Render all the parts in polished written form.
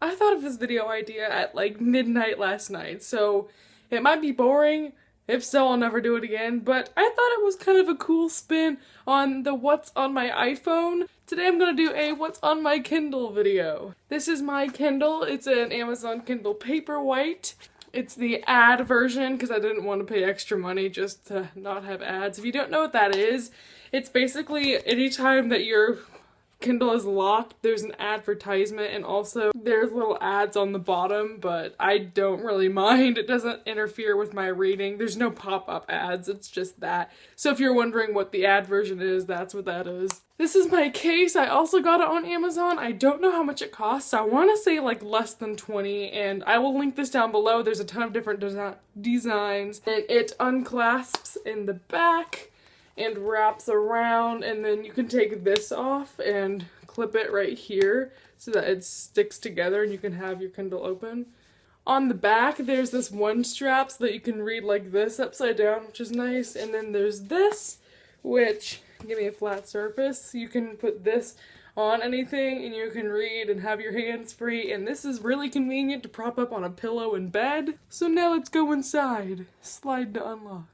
I thought of this video idea at like midnight last night, so it might be boring. If so, I'll never do it again, but I thought it was kind of a cool spin on the what's on my iPhone. Today I'm gonna do a what's on my Kindle video. This is my Kindle. It's an Amazon Kindle Paperwhite. It's the ad version because I didn't want to pay extra money just to not have ads. If you don't know what that is, it's basically anytime that your Kindle is locked, there's an advertisement, and also there's little ads on the bottom, but I don't really mind. It doesn't interfere with my reading. There's no pop-up ads, it's just that. So if you're wondering what the ad version is, that's what that is. This is my case. I also got it on Amazon. I don't know how much it costs. I want to say like less than 20, and I will link this down below. There's a ton of different designs, and it unclasps in the back and wraps around, and then you can take this off and clip it right here so that it sticks together and you can have your Kindle open. On the back there's this one strap so that you can read like this upside down, which is nice, and then there's this, which give me a flat surface. You can put this on anything and you can read and have your hands free, and this is really convenient to prop up on a pillow in bed. So now let's go inside. Slide to unlock.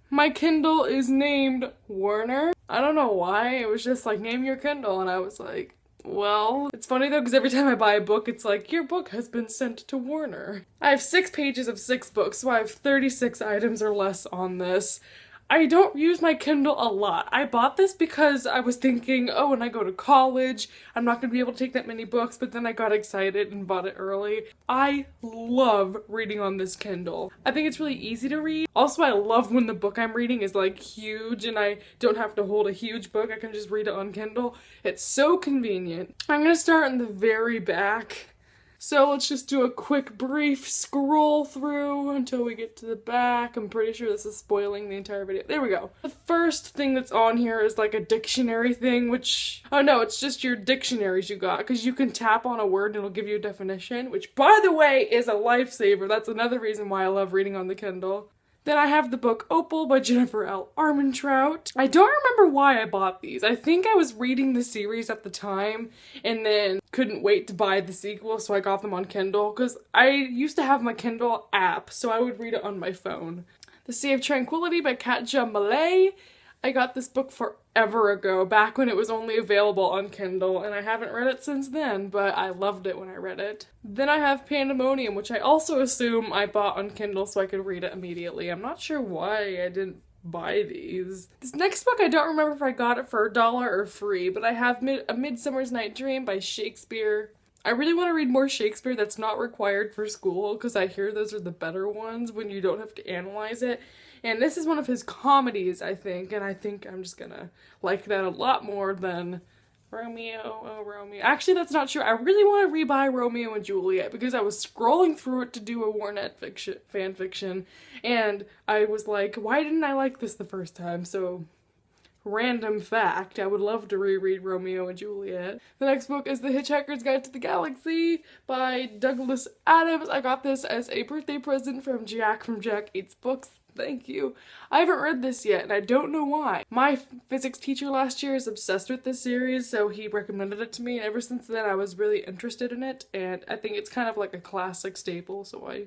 My Kindle is named Warner. I don't know why, it was just like, name your Kindle, and I was like, well. It's funny though, because every time I buy a book, it's like, your book has been sent to Warner. I have 6 pages of 6 books, so I have 36 items or less on this. I don't use my Kindle a lot. I bought this because I was thinking, oh, when I go to college, I'm not going to be able to take that many books, but then I got excited and bought it early. I love reading on this Kindle. I think it's really easy to read. Also, I love when the book I'm reading is like huge and I don't have to hold a huge book. I can just read it on Kindle. It's so convenient. I'm going to start in the very back. So let's just do a quick brief scroll through until we get to the back. I'm pretty sure this is spoiling the entire video. There we go. The first thing that's on here is like a dictionary thing, which, oh no, it's just your dictionaries you got, because you can tap on a word and it'll give you a definition, which by the way is a lifesaver. That's another reason why I love reading on the Kindle. Then I have the book Opal by Jennifer L. Armentrout. I don't remember why I bought these. I think I was reading the series at the time and then couldn't wait to buy the sequel, so I got them on Kindle, because I used to have my Kindle app, so I would read it on my phone. The Sea of Tranquility by Katja Malay. I got this book forever ago, back when it was only available on Kindle, and I haven't read it since then, but I loved it when I read it. Then I have Pandemonium, which I also assume I bought on Kindle so I could read it immediately. I'm not sure why I didn't buy these. This next book, I don't remember if I got it for $1 or free, but I have A Midsummer's Night Dream by Shakespeare. I really want to read more Shakespeare that's not required for school, because I hear those are the better ones when you don't have to analyze it. And this is one of his comedies, I think, and I think I'm just gonna like that a lot more than Romeo, oh Romeo. Actually, that's not true. I really want to rebuy Romeo and Juliet because I was scrolling through it to do a Warnet fan fiction, and I was like, why didn't I like this the first time? So, random fact, I would love to reread Romeo and Juliet. The next book is The Hitchhiker's Guide to the Galaxy by Douglas Adams. I got this as a birthday present from Jack Eats Books. Thank you. I haven't read this yet, and I don't know why. My physics teacher last year is obsessed with this series, so he recommended it to me, and ever since then I was really interested in it, and I think it's kind of like a classic staple, so I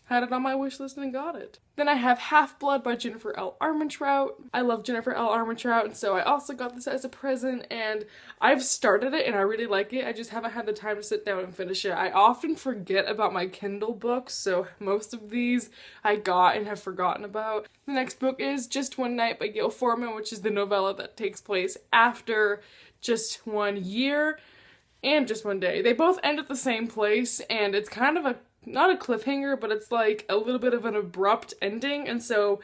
had it on my wish list and got it. Then I have Half-Blood by Jennifer L. Armentrout. I love Jennifer L. Armentrout, and so I also got this as a present, and I've started it and I really like it. I just haven't had the time to sit down and finish it. I often forget about my Kindle books, so most of these I got and have forgotten about. The next book is Just One Night by Gail Forman, which is the novella that takes place after Just One Year and Just One Day. They both end at the same place, and it's kind of not a cliffhanger, but it's like a little bit of an abrupt ending, and so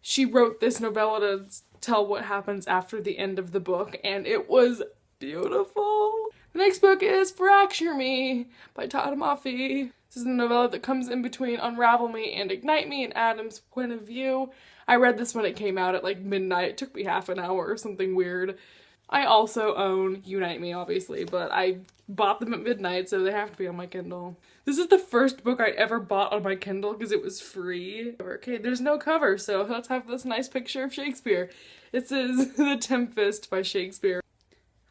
she wrote this novella to tell what happens after the end of the book, and it was beautiful. The next book is Fracture Me by Todd Maffei. This is a novella that comes in between Unravel Me and Ignite Me in Adam's point of view. I read this when it came out at like midnight. It took me half an hour or something weird. I also own Unite Me, obviously, but I bought them at midnight, so they have to be on my Kindle. This is the first book I ever bought on my Kindle because it was free. Okay, there's no cover, so let's have this nice picture of Shakespeare. It says The Tempest by Shakespeare.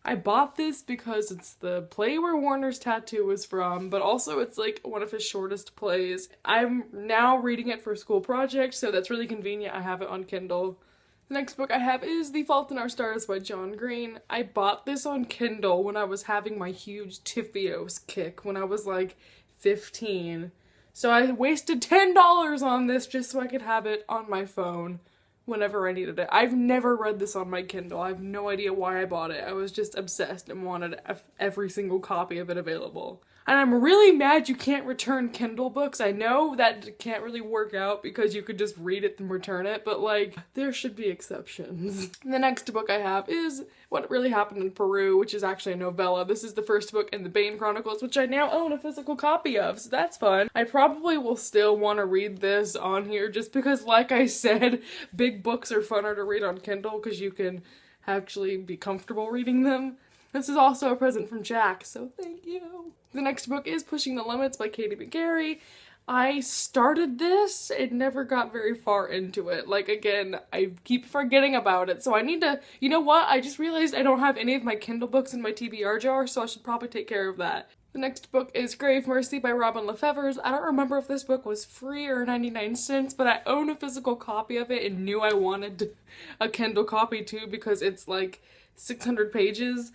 I bought this because it's the play where Warner's tattoo is from, but also it's like one of his shortest plays. I'm now reading it for a school project, so that's really convenient. I have it on Kindle. The next book I have is The Fault in Our Stars by John Green. I bought this on Kindle when I was having my huge Tiffios kick when I was like 15. So I wasted $10 on this just so I could have it on my phone whenever I needed it. I've never read this on my Kindle. I have no idea why I bought it. I was just obsessed and wanted every single copy of it available. And I'm really mad you can't return Kindle books. I know that can't really work out because you could just read it and return it, but like, there should be exceptions. The next book I have is What Really Happened in Peru, which is actually a novella. This is the first book in the Bane Chronicles, which I now own a physical copy of, so that's fun. I probably will still want to read this on here just because, like I said, big books are funner to read on Kindle because you can actually be comfortable reading them. This is also a present from Jack, so thank you. The next book is Pushing the Limits by Katie McGarry. I started this and never got very far into it. Like, again, I keep forgetting about it, so I need to, you know what? I just realized I don't have any of my Kindle books in my TBR jar, so I should probably take care of that. The next book is Grave Mercy by Robin Lefevre. I don't remember if this book was free or 99 cents, but I own a physical copy of it and knew I wanted a Kindle copy too because it's like 600 pages.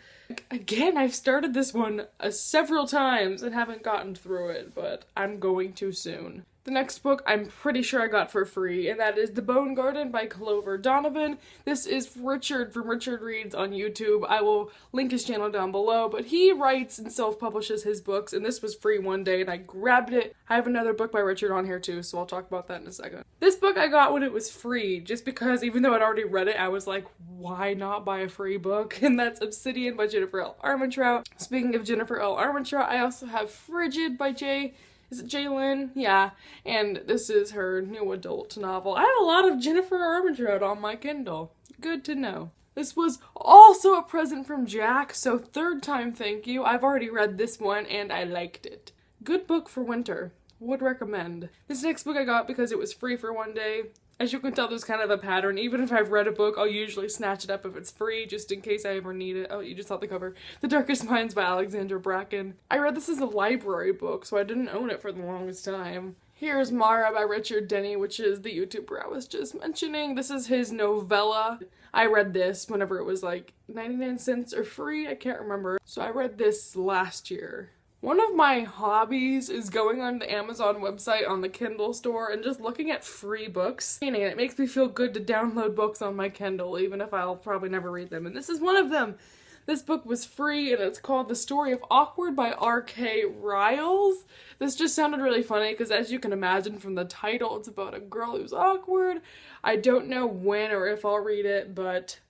Again, I've started this one several times and haven't gotten through it, but I'm going to soon. The next book I'm pretty sure I got for free, and that is The Bone Garden by Clover Donovan. This is Richard from Richard Reads on YouTube. I will link his channel down below, but he writes and self-publishes his books, and this was free one day, and I grabbed it. I have another book by Richard on here too, so I'll talk about that in a second. This book I got when it was free, just because even though I'd already read it, I was like, why not buy a free book? And that's Obsidian by Jennifer L. Armentrout. Speaking of Jennifer L. Armentrout, I also have Frigid by Is it Jalen? Yeah. And this is her new adult novel. I have a lot of Jennifer Armentrout on my Kindle. Good to know. This was also a present from Jack, so third time thank you. I've already read this one and I liked it. Good book for winter. Would recommend. This next book I got because it was free for one day. As you can tell, there's kind of a pattern. Even if I've read a book, I'll usually snatch it up if it's free, just in case I ever need it. Oh, you just saw the cover. The Darkest Minds by Alexandra Bracken. I read this as a library book, so I didn't own it for the longest time. Here's Mara by Richard Denny, which is the YouTuber I was just mentioning. This is his novella. I read this whenever it was like 99 cents or free, I can't remember. So I read this last year. One of my hobbies is going on the Amazon website on the Kindle store and just looking at free books. And it makes me feel good to download books on my Kindle, even if I'll probably never read them. And this is one of them. This book was free and it's called The Story of Awkward by R.K. Riles. This just sounded really funny because, as you can imagine from the title, it's about a girl who's awkward. I don't know when or if I'll read it, but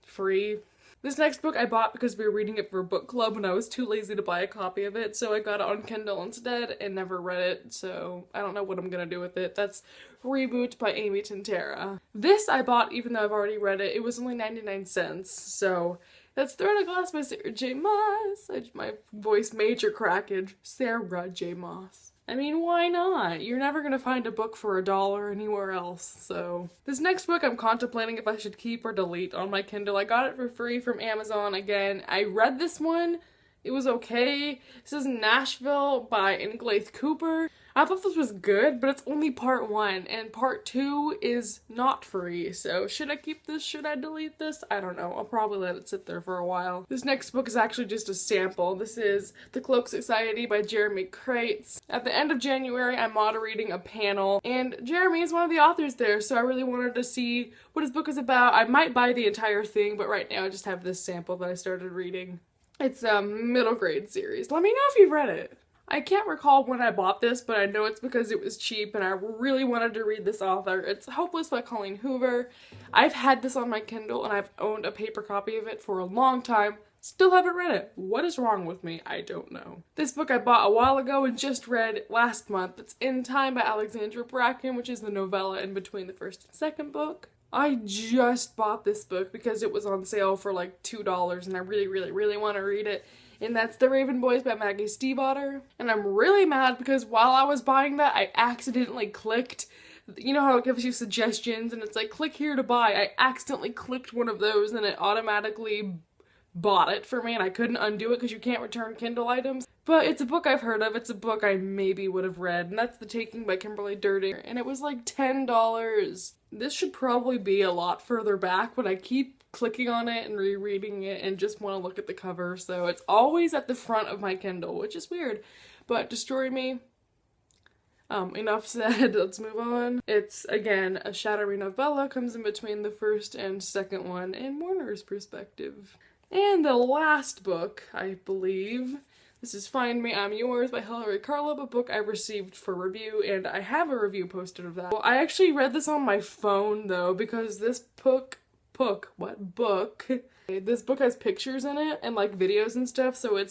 free. This next book I bought because we were reading it for book club and I was too lazy to buy a copy of it, so I got it on Kindle instead and never read it, so I don't know what I'm gonna do with it. That's Reboot by Amy Tintera. This I bought even though I've already read it. It was only 99 cents, so that's Thrown a Glass by Sarah J. Maas. My voice major crackage. Sarah J. Maas. I mean, why not? You're never gonna find a book for $1 anywhere else, so. This next book I'm contemplating if I should keep or delete on my Kindle. I got it for free from Amazon again. I read this one. It was okay. This is Nashville by Inglaith Cooper. I thought this was good, but it's only part 1, and part 2 is not free, so should I keep this? Should I delete this? I don't know. I'll probably let it sit there for a while. This next book is actually just a sample. This is The Cloak Society by Jeremy Crates. At the end of January, I'm moderating a panel, and Jeremy is one of the authors there, so I really wanted to see what his book is about. I might buy the entire thing, but right now I just have this sample that I started reading. It's a middle grade series. Let me know if you've read it. I can't recall when I bought this, but I know it's because it was cheap and I really wanted to read this author. It's Hopeless by Colleen Hoover. I've had this on my Kindle and I've owned a paper copy of it for a long time. Still haven't read it. What is wrong with me? I don't know. This book I bought a while ago and just read last month. It's In Time by Alexandra Bracken, which is the novella in between the first and second book. I just bought this book because it was on sale for like $2 and I really want to read it. And that's The Raven Boys by Maggie Stiefvater. And I'm really mad because while I was buying that, I accidentally clicked, you know how it gives you suggestions and it's like, click here to buy. I accidentally clicked one of those and it automatically bought it for me and I couldn't undo it because you can't return Kindle items. But it's a book I've heard of. It's a book I maybe would have read, and that's The Taking by Kimberly Durdinger, and it was like $10. This should probably be a lot further back, but I keep clicking on it and rereading it and just want to look at the cover, so it's always at the front of my Kindle, which is weird. But Destroy Me. Enough said, let's move on. It's, again, a shadowy novella, comes in between the first and second one in Warner's perspective. And the last book, I believe, this is Find Me, I'm Yours by Hilary Carleb, a book I received for review, and I have a review posted of that. Well, I actually read this on my phone, though, because this book this book has pictures in it, and, like, videos and stuff, so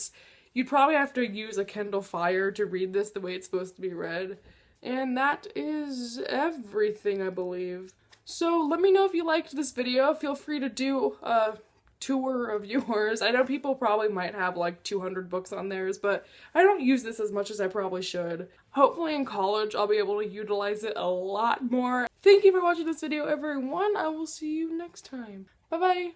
you'd probably have to use a Kindle Fire to read this the way it's supposed to be read. And that is everything, I believe. So let me know if you liked this video. Feel free to do a tour of yours. I know people probably might have like 200 books on theirs, but I don't use this as much as I probably should. Hopefully in college I'll be able to utilize it a lot more. Thank you for watching this video, everyone. I will see you next time. Bye-bye.